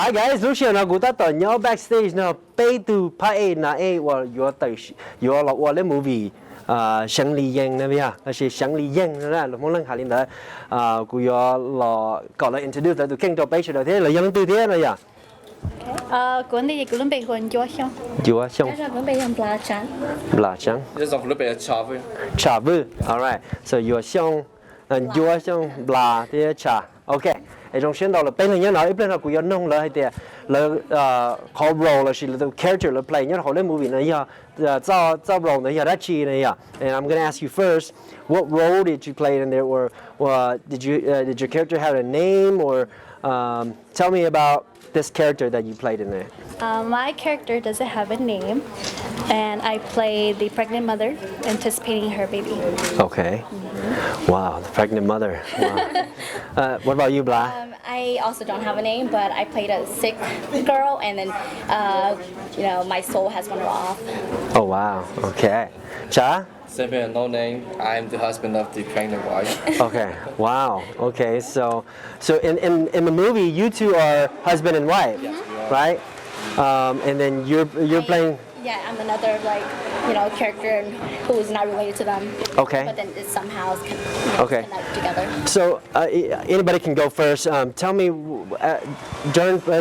Hi guys, lúc trước nó cũng ta tỏ nhau backstage nó bay từ Pai na A và yo tới yo là wa le movie Shang Li Yang nè bia, là Shang Li Yang nè là một lần khai lên đó của yo là có là introduce tới kênh cho bay rồi thế là yang từ thế rồi à? Cuốn thì cũng bị cuốn chúa xong. Chúa xong. Cái cũng bị làm bla trắng. Bla trắng. This is a little bit of chavu. Chavu. Alright. So yo xong, chúa xong bla thế cha. Okay. ไอ้ตรงเช่นเราเป็นอย่างเงี้ยเนาะไอ้เพื่อนเราคุยกันน้องเลยแต่แล้วเขาโรลแล้วสิแล้ว character แล้ว play เนี่ยเขาเล่น movie เนี่ยเจ้าโรลเนี่ยได้ชีเนี่ย and I'm gonna ask you first what role did you play in there or did your character have a name or tell me about this character that you played in there. My character doesn't have a name, and I play the pregnant mother anticipating her baby. Okay. Mm-hmm. Wow, the pregnant mother. Wow. What about you, Bla? I also don't have a name, but I played a sick girl, and then, my soul has wandered off. Oh, wow. Okay. Cha? Same here, no name. I'm the husband of the pregnant wife. Okay. Wow. Okay. So in the movie, you two are husband and wife, right? And then you're playing. Yeah, I'm another character who is not related to them. Okay. But then it somehow Okay. connect together. So anybody can go first. Tell me,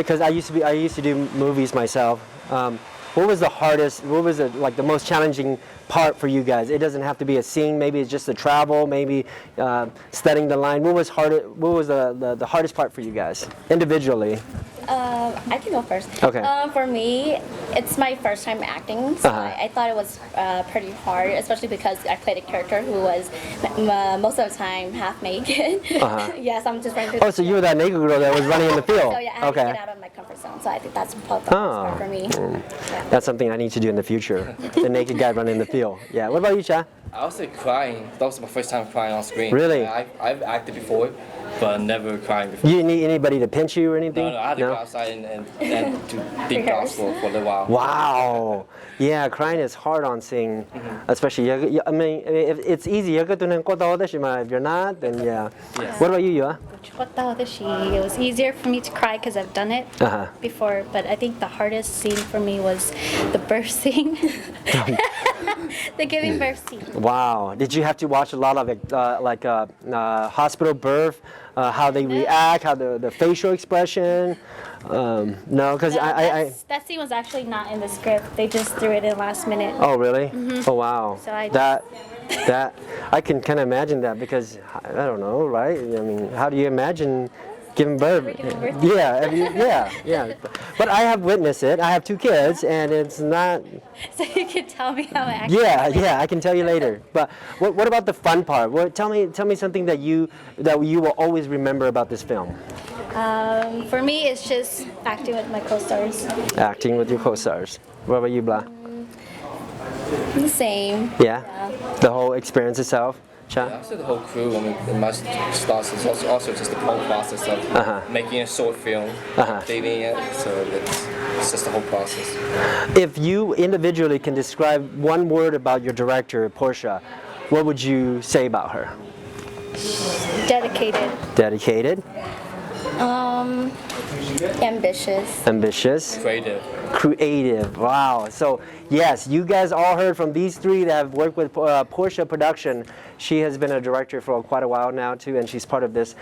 because I used to do movies myself. What was the most challenging part for you guys? It doesn't have to be a scene. Maybe it's just the travel. Maybe studying the line. What was the hardest part for you guys individually? I can go first. Okay. For me, it's my first time acting, so I thought it was pretty hard, especially because I played a character who was most of the time half naked. Yes, I'm just running through. Oh, so you were that naked girl that was running in the field. So yeah, I had to get out of my comfort zone. So I think that's probably the hardest part for me. Yeah. That's something I need to do in the future. The naked guy running in the field. Yeah. What about you, Cha? I was crying. That was my first time crying on screen. Really? I've acted before, but never crying before. You need anybody to pinch you or anything? No, I had to go outside and do deep thoughts for a little while. Wow. Yeah, crying is hard on sing, especially. I mean, if it's easy, if you're not, then yeah. Yes. What about you, Yua? It was easier for me to cry because I've done it before, but I think the hardest scene for me was the birth scene. The giving birth scene. Wow. Did you have to watch a lot of it, hospital birth, how they react, how the facial expression? No, because that scene was actually not in the script. They just threw it in last minute. Oh, really? Oh, wow. So that I can kind of imagine that because I don't know, right? I mean, how do you imagine giving birth? Yeah. But I have witnessed it. I have 2 kids, and it's not. So you can tell me how it actually. Yeah. I can tell you later. But what about the fun part? Tell me something that you will always remember about this film. For me, it's just acting with my co-stars. Acting with your co-stars. What about you, Bla? The same. Yeah. The whole experience itself. Cha? Yeah, also the whole crew. I mean, it must start. It's also just the whole process of making a short film, dating it. So it's just the whole process. If you individually can describe one word about your director, Portia, what would you say about her? Dedicated. Dedicated. Ambitious. Creative. Wow. So yes, you guys all heard from these 3 that have worked with Portia Production. She has been a director for quite a while now too, and she's part of this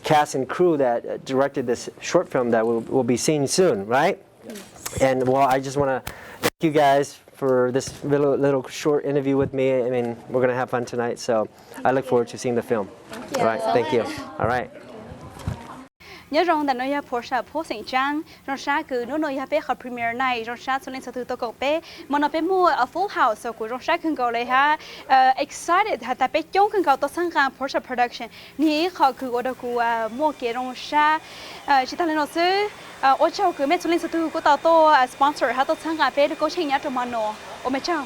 cast and crew that directed this short film that we'll be seeing soon, right? Yes. And well, I just want to thank you guys for this little short interview with me. I mean, we're gonna have fun tonight, so I look forward to seeing the film. Thank you. All right. Thank you. All right. nhớ rằng đàn noi Porsche post sinh trang trong sáng cứ noi bé học premiere này trong sáng số lên số thứ tôi cậu bé mà nó bé mua ở full house của trong sáng khung cầuเลยha excited ha tại bé chống khung cầu tôi sang hàng Porsche production ní họ cứ ở đâu cứ mua kia trong sáng chỉ ta lên nóซื้อở châu cứ mấy số lên số thứ của tao tôi sponsor ha tôi sang hàng bé được có trình nhá trong mano ở mấy châu